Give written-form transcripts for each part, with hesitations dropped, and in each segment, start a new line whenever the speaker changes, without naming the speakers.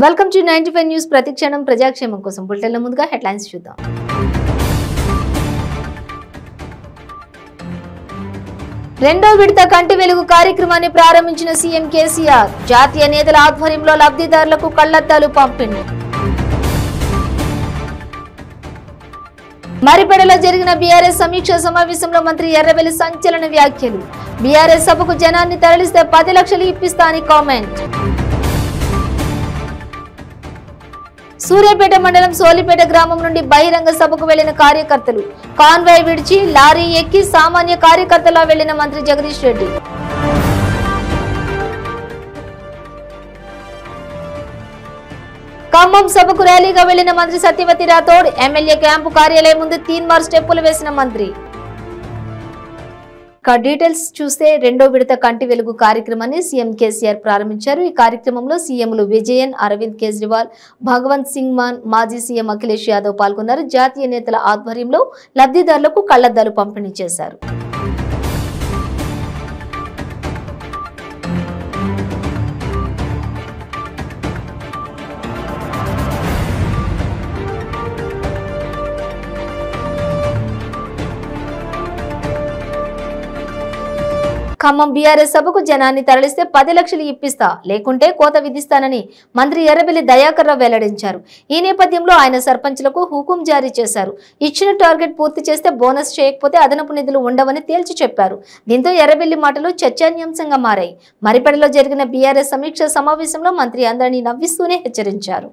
Welcome to 95 news ప్రతిక్షణం ప్రజాక్షేమం కోసం బులెటిన్ల ముందుగా హెడ్లైన్స్ చూద్దాం. రెండో విడత కంటి వెలుగు కార్యక్రమాన్ని ప్రారంభించిన సీఎం కేసీఆర్. జాతీయ నేతల ఆధ్వర్యంలో లబ్ధిదారులకు కళ్లద్దాలు పంపిణీ. మరిపెడలో జరిగిన బీఆర్ఎస్ సమీక్ష సమావేశంలో మంత్రి ఎర్రబెల్లి సంచలన వ్యాఖ్యలు. బీఆర్ఎస్ సభకు జనాన్ని తరలిస్తే 10 లక్షలు ఇప్పిస్తా అని కామెంట్. సూర్యాపేట మండలం సోలిపేట గ్రామం నుండి బహిరంగ సభకు వెళ్లిన కార్యకర్తలు. కాన్వాయ్ విడిచి లారీ ఎక్కి సామాన్య కార్యకర్తలా వెళ్లిన మంత్రి జగదీష్ రెడ్డి. ఖమ్మం సభకు ర్యాలీగా వెళ్లిన మంత్రి సత్యవతి రాథోడ్. ఎమ్మెల్యే క్యాంపు కార్యాలయం ముందు తీన్మార్ స్టెప్పులు వేసిన మంత్రి. డీటెయిల్స్ చూస్తే రెండో విడత కంటి వెలుగు కార్యక్రమాన్ని సీఎం కేసీఆర్ ప్రారంభించారు. ఈ కార్యక్రమంలో సీఎంలు విజయన్, అరవింద్ కేజ్రీవాల్, భగవంత్ సింగ్ మాన్, మాజీ సీఎం అఖిలేష్ యాదవ్ పాల్గొన్నారు. జాతీయ నేతల ఆధ్వర్యంలో లబ్ధిదారులకు కళ్లద్దాలు పంపిణీ చేశారు. ఖమ్మం బీఆర్ఎస్ సభకు జనాన్ని తరలిస్తే 10 లక్షలు ఇప్పిస్తా, లేకుంటే కోత విధిస్తానని మంత్రి ఎర్రబెల్లి దయాకర్ రావు వెల్లడించారు. ఈ నేపథ్యంలో ఆయన సర్పంచ్లకు హుకుం జారీ చేశారు. ఇచ్చిన టార్గెట్ పూర్తి చేస్తే బోనస్, చేయకపోతే అదనపు నిధులు ఉండవని తేల్చి చెప్పారు. దీంతో ఎర్రబెల్లి మాటలు చర్చనీయాంశంగా మారాయి. మరిపెడలో జరిగిన బీఆర్ఎస్ సమీక్ష సమావేశంలో మంత్రి అందరినీ నవ్విస్తూనే హెచ్చరించారు.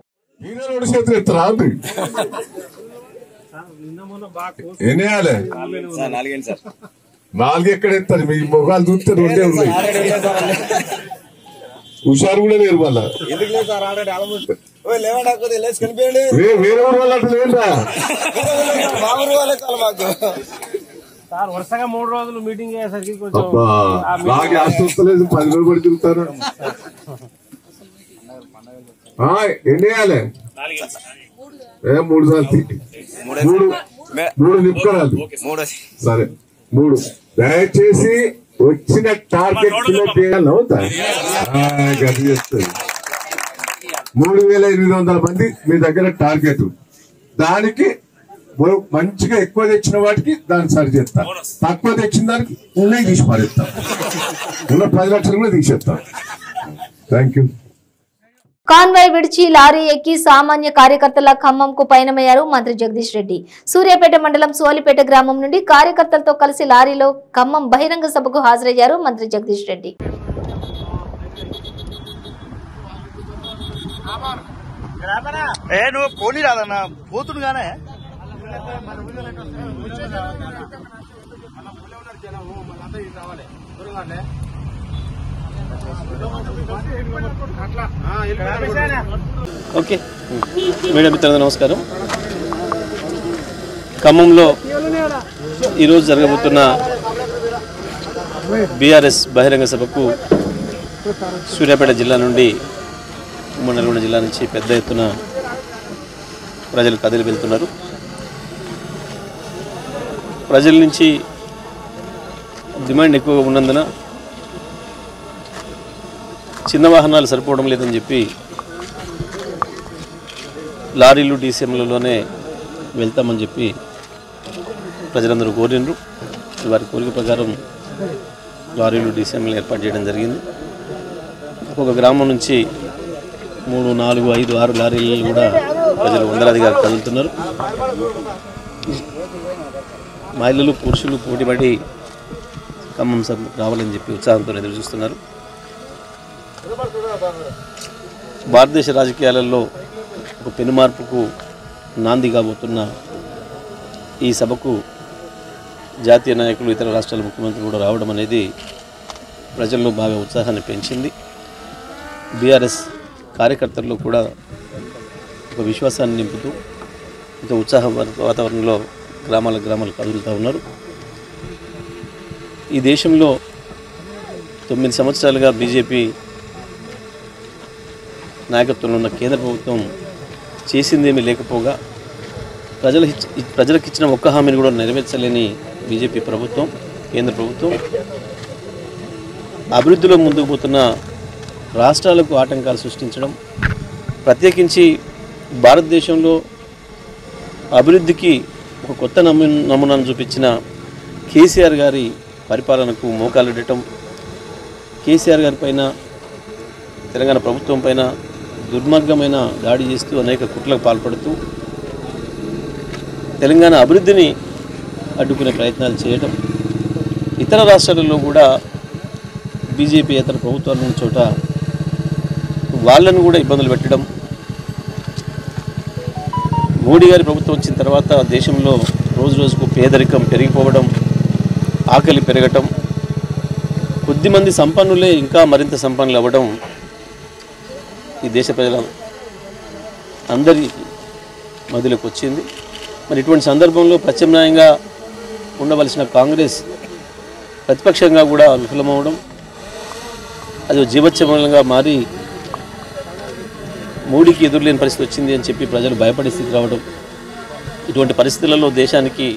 నాలుగు ఎక్కడ ఎత్తారు, మీ మొగాలు చూస్తే 2 ఉన్నాయి. హుషారు కూడా లేరు. మళ్ళా వేరే ఊరు వాళ్ళు అట్లా లేదురా.
వరుసగా 3 రోజులు మీటింగ్ అయ్యేసరికి
బాగా ఆస్తలేదు. 10 రోజులు పడి తిరుగుతారు. ఎన్ని వేయాలి? 3 సార్లు 3 నిప్పుకోరాదు. సరే 3. దయచేసి వచ్చిన టార్గెట్ చేయాలి. అవుతాయి 3800 మంది మీ దగ్గర టార్గెట్. దానికి మంచిగా ఎక్కువ తెచ్చిన వాటికి దాన్ని సరి చేస్తాం. తక్కువ తెచ్చిన దానికి ఉన్నాయి తీసి పారేస్తాం. ఉన్న 10 లక్షలు కూడా తీసేస్తాం. Thank you.
కాన్వాయ్ విడిచి లారీ ఎక్కి సామాన్య కార్యకర్తల ఖమ్మంకు పయనమయ్యారు మంత్రి జగదీష్ రెడ్డి. సూర్యాపేట మండలం సోలిపేట గ్రామం నుండి కార్యకర్తలతో కలిసి లారీలో ఖమ్మం బహిరంగ సభకు హాజరయ్యారు మంత్రి జగదీష్ రెడ్డి.
ఓకే మీడియా మిత్రులందరూ నమస్కారం. ఖమ్మంలో ఈరోజు జరగబోతున్న బీఆర్ఎస్ బహిరంగ సభకు సూర్యాపేట జిల్లా నుండి, ఉమ్మడి నల్గొండ జిల్లా నుంచి పెద్ద ఎత్తున ప్రజలు కదిలి వెళ్తున్నారు. ప్రజల నుంచి డిమాండ్ ఎక్కువగా ఉన్నందున చిన్న వాహనాలు సరిపోవడం లేదని చెప్పి లారీలు డీసీఎంలలోనే వెళ్తామని చెప్పి ప్రజలందరూ కోరినరు. వారి కోరిక ప్రకారం లారీలు డీసీఎంలు ఏర్పాటు చేయడం జరిగింది. ఒక గ్రామం నుంచి 3, 4, 5, 6 లారీలు కూడా ప్రజలు వందలాదిగా కదులుతున్నారు. మహిళలు, పురుషులు పోటీపడి ఖమ్మం సభకు రావాలని చెప్పి ఉత్సాహంతో ఎదురు చూస్తున్నారు. భారతదేశ రాజకీయాలలో ఒక పెను మార్పుకు నాంది కాబోతున్న ఈ సభకు జాతీయ నాయకులు, ఇతర రాష్ట్రాల ముఖ్యమంత్రులు కూడా రావడం అనేది ప్రజల్లో బాగా ఉత్సాహాన్ని పెంచింది. బీఆర్ఎస్ కార్యకర్తల్లో కూడా ఒక విశ్వాసాన్ని నింపుతూ ఇంత ఉత్సాహ వాతావరణంలో గ్రామాలు కదులుతూ ఉన్నారు. ఈ దేశంలో 9 సంవత్సరాలుగా బీజేపీ నాయకత్వంలో ఉన్న కేంద్ర ప్రభుత్వం చేసిందేమీ లేకపోగా ప్రజలకు ఇచ్చిన ఒక్క హామీని కూడా నెరవేర్చలేని బీజేపీ ప్రభుత్వం, కేంద్ర ప్రభుత్వం అభివృద్ధిలో ముందుకు పోతున్న రాష్ట్రాలకు ఆటంకాలు సృష్టించడం, ప్రత్యేకించి భారతదేశంలో అభివృద్ధికి ఒక కొత్త నమూనాను చూపించిన కేసీఆర్ గారి పరిపాలనకు మోకాలెట్టడం, కేసీఆర్ గారి పైన తెలంగాణ ప్రభుత్వం పైన దుర్మార్గమైన దాడి చేస్తూ అనేక కుట్రకు పాల్పడుతూ తెలంగాణ అభివృద్ధిని అడ్డుకునే ప్రయత్నాలు చేయడం, ఇతర రాష్ట్రాలలో కూడా బీజేపీ ఇతర ప్రభుత్వాలు ఉన్న చోట వాళ్ళను కూడా ఇబ్బందులు పెట్టడం, మోడీ గారి ప్రభుత్వం వచ్చిన తర్వాత దేశంలో రోజు రోజుకు పేదరికం పెరిగిపోవడం, ఆకలి పెరగటం, కొద్దిమంది సంపన్నులే ఇంకా మరింత సంపన్నులు అవ్వడం ఈ దేశ ప్రజల అందరి మధ్యలోకి వచ్చింది. మరి ఇటువంటి సందర్భంలో ప్రత్యామ్నాయంగా ఉండవలసిన కాంగ్రెస్ ప్రతిపక్షంగా కూడా విఫలమవడం, అది జీవోత్సవంగా మారి మోడీకి ఎదురులేని పరిస్థితి వచ్చింది అని చెప్పి ప్రజలు భయపడే స్థితి రావడం, ఇటువంటి పరిస్థితులలో దేశానికి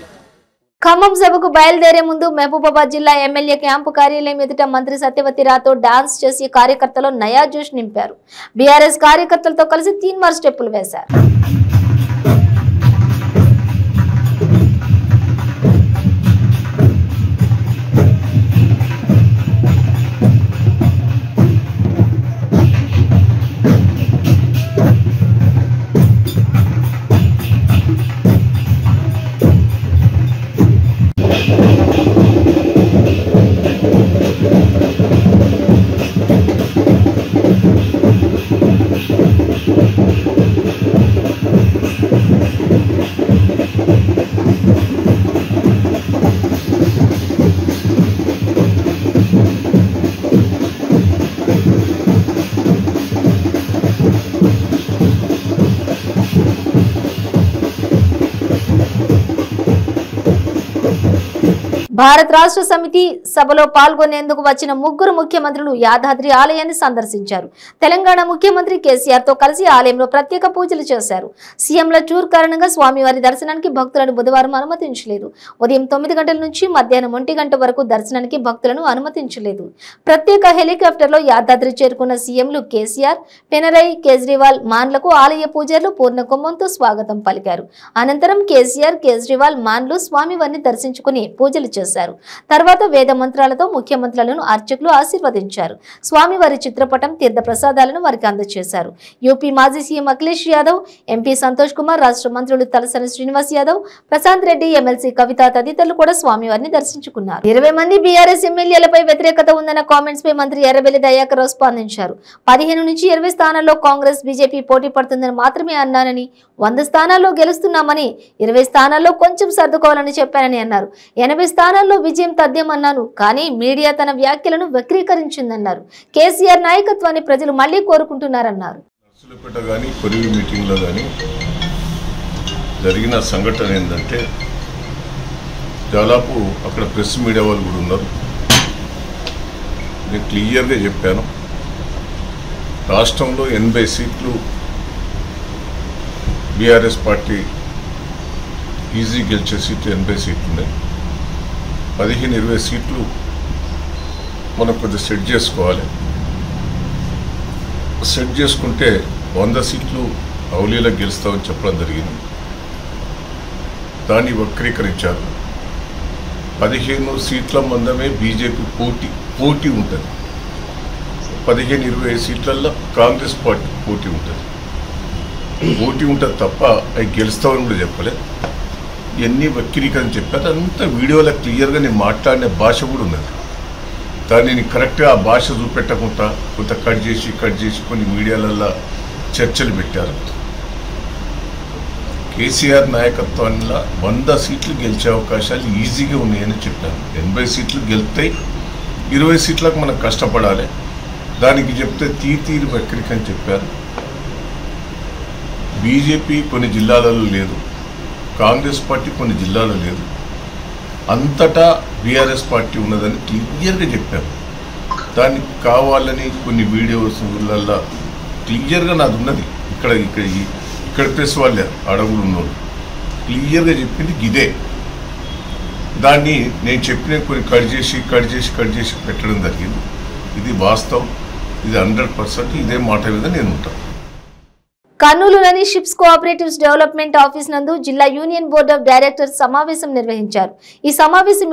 ఖమ్మం సభకు బయలుదేరే ముందు మహబూబాబాద్ జిల్లా ఎమ్మెల్యే క్యాంపు కార్యాలయం ఎదుట మంత్రి సత్యవతి రాథోడ్ డాన్స్ చేసి కార్యకర్తలు నయా జోష్ నింపారు. బీఆర్ఎస్ కార్యకర్తలతో కలిసి తీన్మార్ స్టెప్పులు వేశారు. భారత రాష్ట్ర సమితి సభలో పాల్గొనేందుకు వచ్చిన ముగ్గురు ముఖ్యమంత్రులు యాదాద్రి ఆలయాన్ని సందర్శించారు. తెలంగాణ ముఖ్యమంత్రి కేసీఆర్ తో కలిసి ఆలయంలో ప్రత్యేక పూజలు చేశారు. సీఎంల టూర్ కారణంగా స్వామివారి దర్శనానికి భక్తులను బుధవారం అనుమతించలేదు. ఉదయం 9 గంటల నుంచి మధ్యాహ్నం 1 గంట వరకు దర్శనానికి భక్తులను అనుమతించలేదు. ప్రత్యేక హెలికాప్టర్లో యాదాద్రి చేరుకున్న సీఎంలు కేసీఆర్, పినరయి, కేజ్రీవాల్, మాన్లకు ఆలయ పూజారులు పూర్ణ కుంభంతో స్వాగతం పలికారు. అనంతరం కేసీఆర్, కేజ్రీవాల్, మాన్లు స్వామివారిని దర్శించుకుని పూజలు చేశారు. తర్వాత వేద మంత్రాలతో ముఖ్యమంత్రులను అర్చకులు ఆశీర్వదించారు. స్వామివారి చిత్రపటం, తీర్థ ప్రసాదాలను వారికి అందజేశారు. యూపీ మాజీ సీఎం అఖిలేష్ యాదవ్, ఎంపీ సంతోష్ కుమార్, రాష్ట్ర మంత్రులు తలసాని శ్రీనివాస్ యాదవ్, ప్రశాంత్ రెడ్డి, ఎమ్మెల్సీ కవిత తదితరులు కూడా స్వామివారిని దర్శించుకున్నారు. 20 మంది బీఆర్ఎస్ ఎమ్మెల్యేలపై వ్యతిరేకత ఉందన్న కామెంట్స్ పై మంత్రి ఎర్రబెల్లి దయాకర్ రావు స్పందించారు. 15 నుంచి 20 స్థానాల్లో కాంగ్రెస్, బీజేపీ పోటీ పడుతుందని మాత్రమే అన్నానని, 100 స్థానాల్లో గెలుస్తున్నామని, 20 స్థానాల్లో కొంచెం సర్దుకోవాలని చెప్పానని అన్నారు. 80 స్థానాల్లో విజయం తథ్యమన్నాను, కానీ మీడియా తన వ్యాఖ్యలను వక్రీకరించిందన్నారు. కేసీఆర్ నాయకత్వాన్ని ప్రజలు మళ్లీ కోరుకుంటున్నారన్నారు.
జరిగిన సంఘటన ఏంటంటే, దాదాపు అక్కడ ప్రెస్ మీడియా వాళ్ళు కూడా ఉన్నారు. నేను క్లియర్గా చెప్పాను, రాష్ట్రంలో 80 సీట్లు బీఆర్ఎస్ పార్టీ ఈజీ గెలిచే సీట్లు 80 సీట్లు ఉన్నాయి. 15-20 సీట్లు మనం కొద్దిగా సెట్ చేసుకోవాలి. సెట్ చేసుకుంటే 100 సీట్లు అవలీలకు గెలుస్తామని చెప్పడం జరిగింది. దాన్ని వక్రీకరించారు. 15 సీట్ల మందమే బీజేపీ పోటీ ఉంటుంది. 15-20 సీట్లలో కాంగ్రెస్ పార్టీ పోటీ ఉంటుంది తప్ప అవి గెలుస్తామని కూడా చెప్పలే. ఇవన్నీ వక్రీకరణ చెప్పారు. అంతా వీడియోలో క్లియర్గా నేను మాట్లాడిన భాష కూడా ఉన్నది. దాన్ని నేను కరెక్ట్గా ఆ భాష చూపెట్టకుండా కొంత కట్ చేసి కొన్ని మీడియాలలో చర్చలు పెట్టారు. కేసీఆర్ నాయకత్వంలో 100 సీట్లు గెలిచే అవకాశాలు ఈజీగా ఉన్నాయని చెప్పాను. 80 సీట్లు గెలుస్తాయి, 20 సీట్లకు మనం కష్టపడాలి. దానికి చెప్తే తీరు వక్రీకరణ చెప్పారు. బీజేపీ కొన్ని జిల్లాలలో లేదు, కాంగ్రెస్ పార్టీ కొన్ని జిల్లాలో లేదు, అంతటా బీఆర్ఎస్ పార్టీ ఉన్నదని క్లియర్గా చెప్పారు. దానికి కావాలని కొన్ని వీడియోస్లలో క్లియర్గా నాది ఉన్నది. ఇక్కడ ప్రెస్ వాళ్ళే అడవులు ఉన్నోళ్ళు క్లియర్గా చెప్పింది ఇదే. దాన్ని నేను చెప్పిన కొన్ని కట్ చేసి పెట్టడం జరిగింది. ఇది వాస్తవం, ఇది 100%. ఇదే మాట మీద నేను ఉంటాను.
కర్నూలులోని షిప్స్ కోఆపరేటివ్స్ డెవలప్మెంట్ ఆఫీస్ నందు జిల్లా యూనియన్ బోర్డ్ ఆఫ్ డైరెక్టర్స్ సమావేశం నిర్వహించారు. ఈ సమావేశం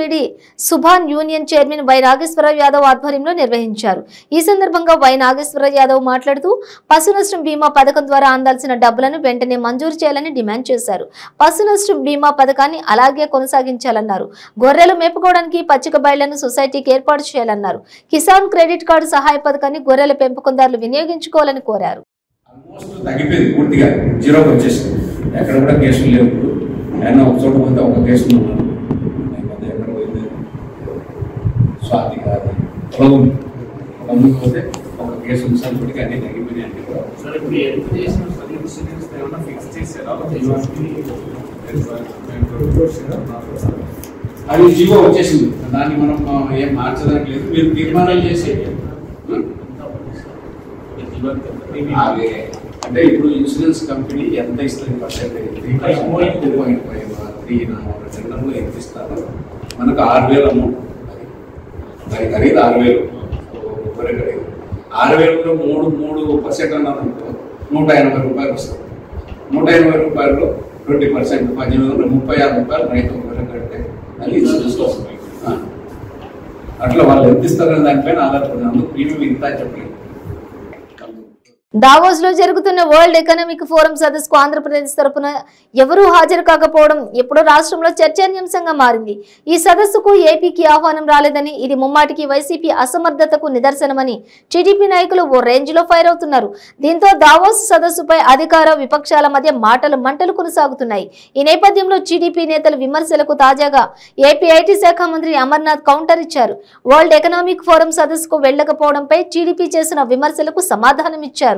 Subhan union chairman Y Nageswararao Yadav ఆధ్వర్యంలో నిర్వహించారు. ఈ సందర్భంగా వై నాగేశ్వరరావు యాదవ్ మాట్లాడుతూ పశు నష్టం బీమా పథకం ద్వారా అందాల్సిన డబ్బులను వెంటనే మంజూరు చేయాలని డిమాండ్ చేశారు. పశు నష్టం బీమా పథకాన్ని అలాగే కొనసాగించాలన్నారు. గొర్రెలు మేపుకోవడానికి పచ్చిక బయళ్లను సొసైటీకి ఏర్పాటు చేయాలన్నారు. కిసాన్ క్రెడిట్ కార్డు సహాయ పథకాన్ని గొర్రెల పెంపకందారులు వినియోగించుకోవాలని కోరారు.
ఆల్మోస్ట్ తగ్గిపోయింది, పూర్తిగా జీరోకి వచ్చేసింది. ఎక్కడ కూడా కేసులు లేవు. ఇప్పుడు నేను ఒక చోట పోతే ఒక కేసు ఉన్నాను, ఎక్కడ పోయింది స్వాతి కాదు పొలం పోతే ఒక కేసు ఉంచాలి. అన్ని తగ్గిపోయినాయి అంటే అది జీవో వచ్చేసింది. దాన్ని మనం ఏం మార్చడానికి లేదు. మీరు తీర్మానం చేసి అంటే ఇప్పుడు ఇన్సూరెన్స్ కంపెనీ ఎంత ఇస్తుంది పర్సెంటేజ్ 3.5 జనరల్గా ఎంత ఇస్తారు? మనకు 6,000 అమౌంట్, దాని ఖరీదు 6,000. ఒక్కరే ఖరీదు 6,000లో 3% అన్నారు అనుకో 180 రూపాయలు వస్తుంది. 180 రూపాయలు 20%, 36 రూపాయలు రైతు ఒక్కరే కడితే అది ఇన్సూరెన్స్ వస్తుంది. అట్లా వాళ్ళు ఎంత ఇస్తారనే దానిపైన ఆధారపడి అందుకు ప్రీమియం ఇంత చెప్పలేదు.
దావోస్ లో జరుగుతున్న వరల్డ్ ఎకనామిక్ ఫోరం సదస్సుకు ఆంధ్రప్రదేశ్ తరపున ఎవరూ హాజరు కాకపోవడం ఎప్పుడో రాష్ట్రంలో చర్చనీయాంశంగా మారింది. ఈ సదస్సుకు ఏపీకి ఆహ్వానం రాలేదని, ఇది ముమ్మాటికి వైసీపీ అసమర్థతకు నిదర్శనమని టీడీపీ నాయకులు ఓ రేంజ్ లో ఫైర్ అవుతున్నారు. దీంతో దావోస్ సదస్సుపై అధికార విపక్షాల మధ్య మంటలు కొనసాగుతున్నాయి. ఈ నేపథ్యంలో టీడీపీ నేతల విమర్శలకు తాజాగా ఏపీ ఐటీ శాఖ మంత్రి అమర్నాథ్ కౌంటర్ ఇచ్చారు. వరల్డ్ ఎకనామిక్ ఫోరం సదస్సుకు వెళ్లకపోవడంపై టీడీపీ చేసిన విమర్శలకు సమాధానమిచ్చారు.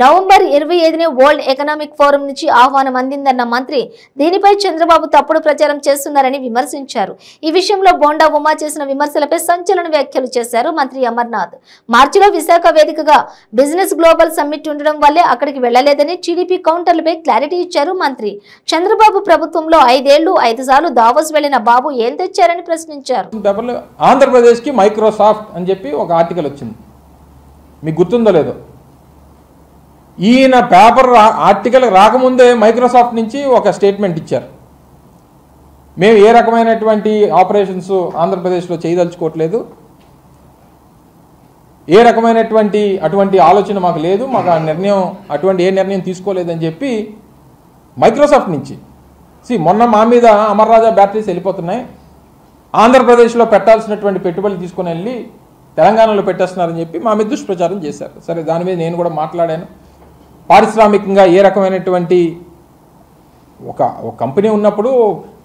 నవంబర్ 25నే వరల్డ్ ఎకనామిక్ ఫోరం నుంచి ఆహ్వానం అందిందన్న మంత్రి దీనిపై చంద్రబాబు తప్పుడు ప్రచారం చేస్తున్నారని విమర్శించారు. ఈ విషయంలో బోండా ఉమా చేసిన విమర్శలపై సంచలన వ్యాఖ్యలు చేశారు మంత్రి అమర్నాథ్. మార్చిలో విశాఖ వేదికగా బిజినెస్ గ్లోబల్ సమ్మిట్ ఉండడం వల్లే అక్కడికి వెళ్లలేదని టీడీపీ కౌంటర్లపై క్లారిటీ ఇచ్చారు మంత్రి. చంద్రబాబు ప్రభుత్వంలో 5 ఏళ్లు 5 సార్లు దావోస్ వెళ్లిన బాబు ఏం తెచ్చారని ప్రశ్నించారు.
ఆంధ్రప్రదేశ్ కి మైక్రోసాఫ్ట్ అని చెప్పి ఒక ఆర్టికల్ వచ్చింది, మీకు గుర్తుందో లేదో. ఈయన పేపర్ ఆర్టికల్ రాకముందే మైక్రోసాఫ్ట్ నుంచి ఒక స్టేట్మెంట్ ఇచ్చారు. మేము ఏ రకమైనటువంటి ఆపరేషన్స్ ఆంధ్రప్రదేశ్లో చేయదలుచుకోవట్లేదు, ఏ రకమైనటువంటి అటువంటి ఆలోచన మాకు లేదు, మాకు ఆ నిర్ణయం అటువంటి ఏ నిర్ణయం తీసుకోలేదని చెప్పి మైక్రోసాఫ్ట్ నుంచి మొన్న మా మీద అమర్ రాజా బ్యాటరీస్ వెళ్ళిపోతున్నాయి, ఆంధ్రప్రదేశ్లో పెట్టాల్సినటువంటి పెట్టుబడులు తీసుకొని వెళ్ళి తెలంగాణలో పెట్టేస్తున్నారని చెప్పి మా మీద దుష్ప్రచారం చేశారు. సరే, దాని మీద నేను కూడా మాట్లాడాను. పారిశ్రామికంగా ఏ రకమైనటువంటి ఒక కంపెనీ ఉన్నప్పుడు,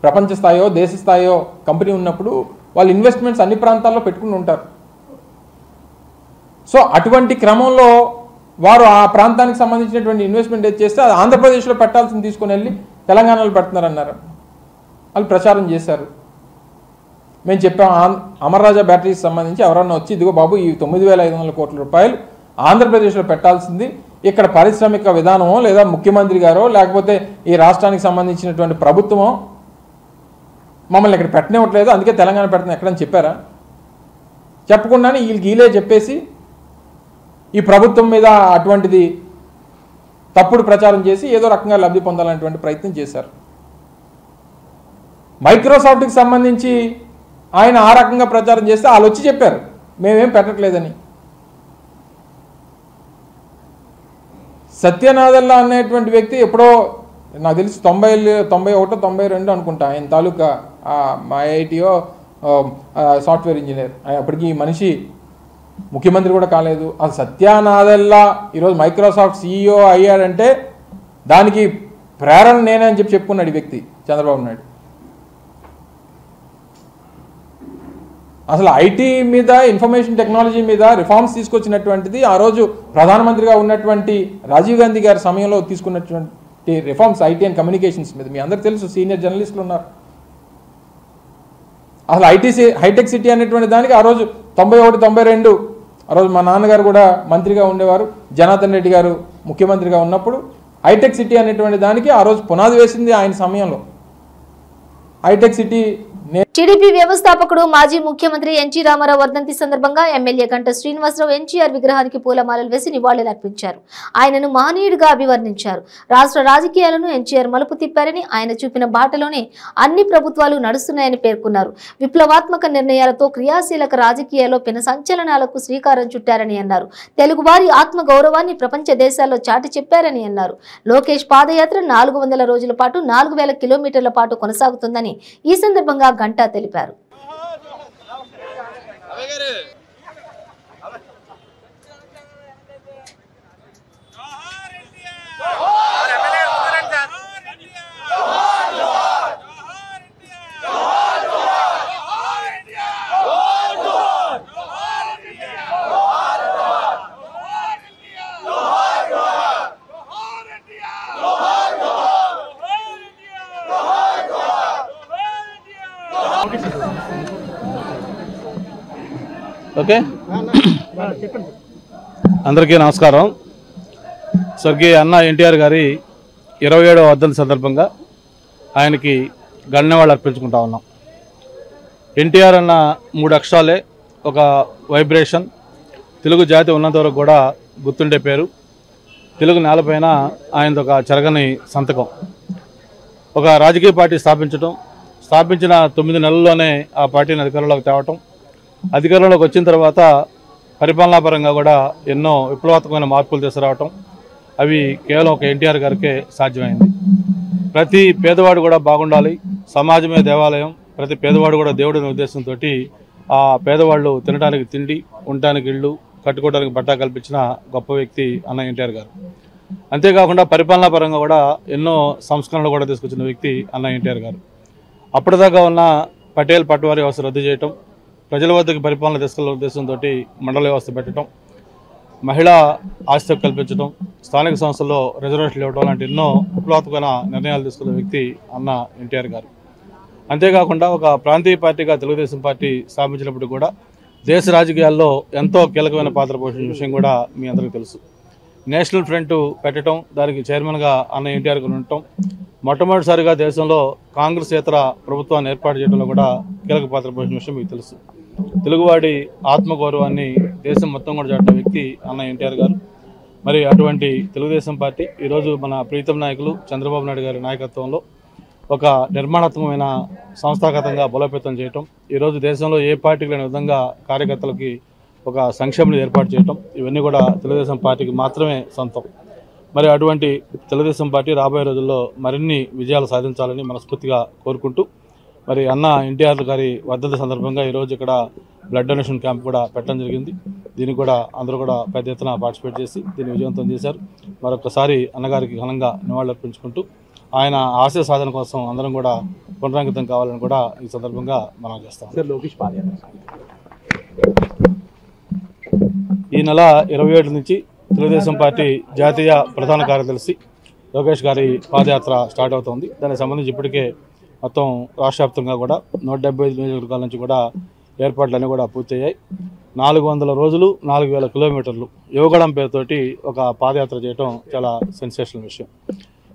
ప్రపంచ స్థాయో దేశ స్థాయో కంపెనీ ఉన్నప్పుడు వాళ్ళు ఇన్వెస్ట్మెంట్స్ అన్ని ప్రాంతాల్లో పెట్టుకుని ఉంటారు. సో అటువంటి క్రమంలో వారు ఆ ప్రాంతానికి సంబంధించినటువంటి ఇన్వెస్ట్మెంట్ చేస్తే అది ఆంధ్రప్రదేశ్లో పెట్టాల్సింది తీసుకొని వెళ్ళి తెలంగాణలో పెడుతున్నారన్నారు. వాళ్ళు ప్రచారం చేశారు. మేము చెప్పాం అమర్ రాజా బ్యాటరీస్ సంబంధించి ఎవరన్నా వచ్చి ఇదిగో బాబు ఈ 9,500 కోట్ల రూపాయలు ఆంధ్రప్రదేశ్లో పెట్టాల్సింది, ఇక్కడ పారిశ్రామిక విధానమో లేదా ముఖ్యమంత్రి గారో లేకపోతే ఈ రాష్ట్రానికి సంబంధించినటువంటి ప్రభుత్వమో మమ్మల్ని ఇక్కడ పెట్టనివ్వట్లేదు, అందుకే తెలంగాణ పెడుతుంది ఎక్కడని చెప్పారా? చెప్పకుండానే వీళ్ళే చెప్పేసి ఈ ప్రభుత్వం మీద అటువంటిది తప్పుడు ప్రచారం చేసి ఏదో రకంగా లబ్ధి పొందాలనేటువంటి ప్రయత్నం చేశారు. మైక్రోసాఫ్ట్కి సంబంధించి ఆయన ఆ రకంగా ప్రచారం చేస్తే వాళ్ళు వచ్చి చెప్పారు మేమేం పెట్టట్లేదని. సత్యనాదల్లా అనేటువంటి వ్యక్తి ఎప్పుడో నాకు తెలిసి 91, 92 అనుకుంటా ఆయన తాలూకా మా ఐఐటీయో సాఫ్ట్వేర్ ఇంజనీర్. అప్పటికి మనిషి ముఖ్యమంత్రి కూడా కాలేదు. ఆ సత్యనాదల్లా ఈరోజు మైక్రోసాఫ్ట్ CEO అయ్యాడంటే దానికి ప్రేరణ నేనే అని చెప్పుకున్నాడు ఈ వ్యక్తి చంద్రబాబు నాయుడు. అసలు ఐటీ మీద, ఇన్ఫర్మేషన్ టెక్నాలజీ మీద రిఫార్మ్స్ తీసుకొచ్చినటువంటిది ఆ రోజు ప్రధానమంత్రిగా ఉన్నటువంటి రాజీవ్ గాంధీ గారి సమయంలో తీసుకున్నటువంటి రిఫార్మ్స్ ఐటీ అండ్ కమ్యూనికేషన్స్ మీద. మీ అందరికీ తెలుసు, సీనియర్ జర్నలిస్టులు ఉన్నారు. అసలు హైటెక్ సిటీ అనేటువంటి దానికి ఆ రోజు 91, 92 ఆ రోజు మా నాన్నగారు కూడా మంత్రిగా ఉండేవారు, జనార్దన్ రెడ్డి గారు ముఖ్యమంత్రిగా ఉన్నప్పుడు హైటెక్ సిటీ అనేటువంటి దానికి ఆ రోజు పునాది వేసింది ఆయన సమయంలో. హైటెక్ సిటీ
టీడీపీ వ్యవస్థాపకుడు మాజీ ముఖ్యమంత్రి ఎన్టీ రామారావు వర్ధంతి సందర్భంగా ఎమ్మెల్యే గంట శ్రీనివాసరావు ఎన్టీఆర్ విగ్రహానికి పూలమాలలు వేసి నివాళులర్పించారు. ఆయనను మహనీయుడిగా అభివర్ణించారు. రాష్ట్ర రాజకీయాలను ఎన్టీఆర్ మలుపు తిప్పారని, ఆయన చూపిన బాటలోనే అన్ని ప్రభుత్వాలు నడుస్తున్నాయని పేర్కొన్నారు. విప్లవాత్మక నిర్ణయాలతో క్రియాశీలక రాజకీయాల్లో పెను సంచలనాలకు శ్రీకారం చుట్టారని అన్నారు. తెలుగువారి ఆత్మ గౌరవాన్ని ప్రపంచ దేశాల్లో చాటి చెప్పారని అన్నారు. లోకేష్ పాదయాత్ర 400 రోజుల పాటు 4000 కిలోమీటర్ల పాటు కొనసాగుతుందని ఈ సందర్భంగా గంట తెలిపారు.
ఓకే, అందరికీ నమస్కారం. స్వర్గీయ అన్న ఎన్టీఆర్ గారి 27వ వర్ధంతి సందర్భంగా ఆయనకి గణ్యవాళ్ళు అర్పించుకుంటా ఉన్నాం. ఎన్టీఆర్ అన్న 3 అక్షరాలే ఒక వైబ్రేషన్. తెలుగు జాతి ఉన్నంత వరకు కూడా గుర్తుండే పేరు. తెలుగు నేలపైన ఆయనది ఒక చెరగని సంతకం. ఒక రాజకీయ పార్టీ స్థాపించిన 9 నెలల్లోనే ఆ పార్టీని అధికారంలోకి తేవటం, అధికారంలోకి వచ్చిన తర్వాత పరిపాలనాపరంగా కూడా ఎన్నో విప్లవాత్మకమైన మార్పులు తీసుకురావటం, అవి కేవలం ఒక ఎన్టీఆర్ గారికే సాధ్యమైంది. ప్రతి పేదవాడు కూడా బాగుండాలి, సమాజమే దేవాలయం, ప్రతి పేదవాడు కూడా దేవుడిని ఉద్దేశంతో ఆ పేదవాళ్ళు తినడానికి తిండి, ఉండటానికి ఇళ్ళు, కట్టుకోవడానికి బట్ట కల్పించిన గొప్ప వ్యక్తి అన్న ఎన్టీఆర్ గారు. అంతేకాకుండా పరిపాలనాపరంగా కూడా ఎన్నో సంస్కరణలు కూడా తీసుకొచ్చిన వ్యక్తి అన్న ఎన్టీఆర్ గారు. అప్పటిదాకా ఉన్న పటేల్ పట్వారీ వ్యవస్థ రద్దు చేయటం, ప్రజల వద్దకు పరిపాలన తీసుకెళ్లే ఉద్దేశంతో మండల వ్యవస్థ పెట్టడం, మహిళా ఆస్తి కల్పించడం, స్థానిక సంస్థల్లో రిజర్వేషన్లు ఇవ్వడం లాంటి ఎన్నో విప్లవాత్మకమైన నిర్ణయాలు తీసుకున్న వ్యక్తి అన్న ఎన్టీఆర్ గారు. అంతేకాకుండా ఒక ప్రాంతీయ పార్టీగా తెలుగుదేశం పార్టీ స్థాపించినప్పుడు కూడా దేశ రాజకీయాల్లో ఎంతో కీలకమైన పాత్ర పోషించిన విషయం కూడా మీ అందరికీ తెలుసు. నేషనల్ ఫ్రంట్ పెట్టడం, దానికి చైర్మన్గా అన్న ఎన్టీఆర్ గారు ఉండటం, మొట్టమొదటిసారిగా దేశంలో కాంగ్రెస్ ఇతర ప్రభుత్వాన్ని ఏర్పాటు చేయడంలో కూడా కీలక పాత్ర పోషించిన విషయం మీకు తెలుసు. తెలుగువాడి ఆత్మగౌరవాన్ని దేశం మొత్తం కూడా చాటిన వ్యక్తి అన్న ఎన్టీఆర్ గారు. మరి అటువంటి తెలుగుదేశం పార్టీ ఈరోజు మన ప్రీతం నాయకులు చంద్రబాబు నాయుడు గారి నాయకత్వంలో ఒక నిర్మాణాత్మకమైన సంస్థాగతంగా బలోపేతం చేయటం, ఈరోజు దేశంలో ఏ పార్టీకి లేని విధంగా కార్యకర్తలకి ఒక సంక్షేమం ఏర్పాటు చేయటం, ఇవన్నీ కూడా తెలుగుదేశం పార్టీకి మాత్రమే సొంతం. మరి అటువంటి తెలుగుదేశం పార్టీ రాబోయే రోజుల్లో మరిన్ని విజయాలు సాధించాలని మనస్ఫూర్తిగా కోరుకుంటూ, మరి అన్న ఎన్టీఆర్ గారి వర్ధంతి సందర్భంగా ఈరోజు ఇక్కడ బ్లడ్ డొనేషన్ క్యాంప్ కూడా పెట్టడం జరిగింది. దీనికి కూడా అందరూ కూడా పెద్ద ఎత్తున పార్టిసిపేట్ చేసి దీన్ని విజయవంతం చేశారు. మరొకసారి అన్నగారికి ఘనంగా నివాళులర్పించుకుంటూ ఆయన ఆశయ సాధన కోసం అందరం కూడా పునరంకితం కావాలని కూడా ఈ సందర్భంగా మనం చేస్తాం. ఈ నెల 27 నుంచి తెలుగుదేశం పార్టీ జాతీయ ప్రధాన కార్యదర్శి లోకేష్ గారి పాదయాత్ర స్టార్ట్ అవుతుంది. దానికి సంబంధించి ఇప్పటికే మొత్తం రాష్ట్ర వ్యాప్తంగా కూడా 175 నియోజకవర్గాల నుంచి కూడా ఏర్పాట్లన్నీ కూడా పూర్తయ్యాయి. 400 రోజులు 4000 కిలోమీటర్లు యువగడం పేరుతోటి ఒక పాదయాత్ర చేయడం చాలా సెన్సేషనల్ విషయం.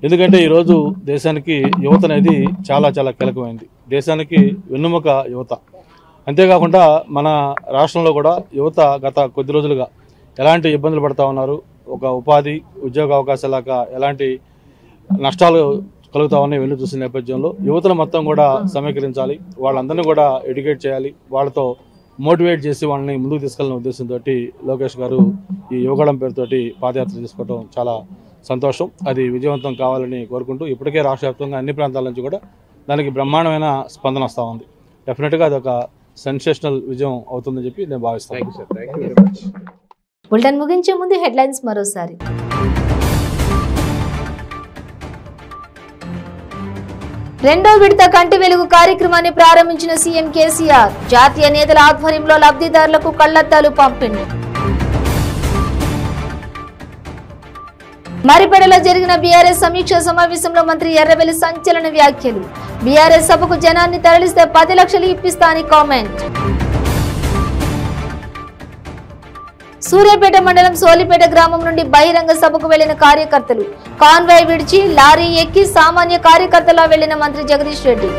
ఎందుకంటే ఈరోజు దేశానికి యువత అనేది చాలా చాలా కీలకమైంది. దేశానికి వెన్నుముక యువత. అంతేకాకుండా మన రాష్ట్రంలో కూడా యువత గత కొద్ది రోజులుగా ఎలాంటి ఇబ్బందులు పడుతూ ఉన్నారు, ఒక ఉపాధి ఉద్యోగ అవకాశాలాక ఎలాంటి నష్టాలు కలుగుతా ఉన్నాయి, వెళ్ళి చూసిన నేపథ్యంలో యువతను మొత్తం కూడా సమీకరించాలి, వాళ్ళందరినీ కూడా ఎడ్యుకేట్ చేయాలి, వాళ్ళతో మోటివేట్ చేసి వాళ్ళని ముందుకు తీసుకెళ్లిన ఉద్దేశంతో లోకేష్ గారు ఈ యువగడం పేరుతోటి పాదయాత్ర తీసుకోవడం చాలా సంతోషం. అది విజయవంతం కావాలని కోరుకుంటూ ఇప్పటికే రాష్ట్ర వ్యాప్తంగా అన్ని ప్రాంతాల నుంచి కూడా దానికి బ్రహ్మాండమైన స్పందన వస్తూ ఉంది. డెఫినెట్గా అది ఒక సెన్సేషనల్ విజయం అవుతుందని చెప్పి నేను భావిస్తాను.
బులెటిన్ ముగించే ముందు హెడ్లైన్స్ మరోసారి. రెండో విడత కంటి వెలుగు కార్యక్రమాన్ని ప్రారంభించిన సీఎం కేసీఆర్. జాతీయ నేతల ఆధ్వర్యంలో లబ్ధిదారులకు కళ్లద్దాలు పంపిణీ. మరిపెడలో జరిగిన బీఆర్ఎస్ సమీక్ష సమావేశంలో మంత్రి ఎర్రబెల్లి సంచలన వ్యాఖ్యలు. బీఆర్ఎస్ సభకు జనాన్ని తరలిస్తే 10 లక్షలు ఇప్పిస్తా అని కామెంట్. సూర్యాపేట మండలం సోలిపేట గ్రామం నుండి బహిరంగ సభకు వెళ్లిన కార్యకర్తలు. కాన్వాయ్ విడిచి లారీ ఎక్కి సామాన్య కార్యకర్తలా వెళ్లిన మంత్రి జగదీష్ రెడ్డి.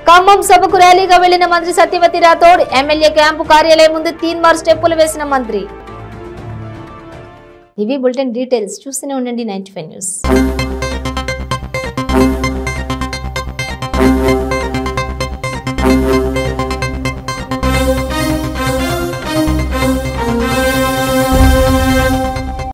ఖమ్మం సభకు ర్యాలీగా వెళ్లిన మంత్రి సత్యవతి రాథోడ్, ఎమ్మెల్యే క్యాంపు కార్యాలయం ముందు తీన్మార్ స్టెప్పులు వేసిన మంత్రి. ఇవి బులెటిన్ డీటెయిల్స్. చూస్తూనే ఉండండి 95 న్యూస్.